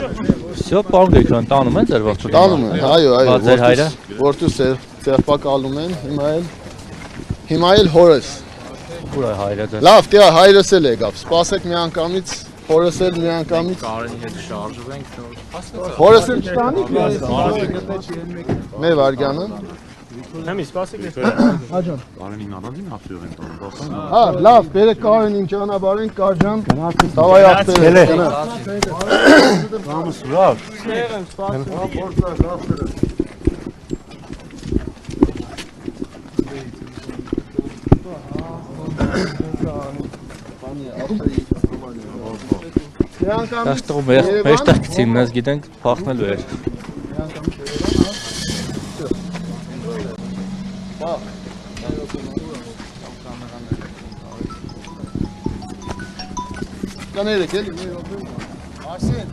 Всё, պարոն Գրիգորյան, տանում են ձեր ողջույնը։ Տանում են, այո, Ձեր հայրը։ Որդուս սերպակալում են, հիմա էլ հորս։ Ուր է հայրը ձեր։ Լավ, տիա հայրս էլ եկավ, սպասեք մի անգամից, հորս էլ մի անգամից։ Կարենի հետ շարժվենք նոր։ Հորս էլ չտանիք, մեր վարգյանը։ Հեմի, սպասեք ես։ Կարենին առանձին հացույց են տանում, Հա, լավ, բերեք Կարենին ճանապարհենք Կարջան։ Դավայ ախտեր։ Համս լավ։ Դաշտում մեջ տակցին մեզ գիտենք փախնելու էր։ Կաներեք էլի։ Արսեն։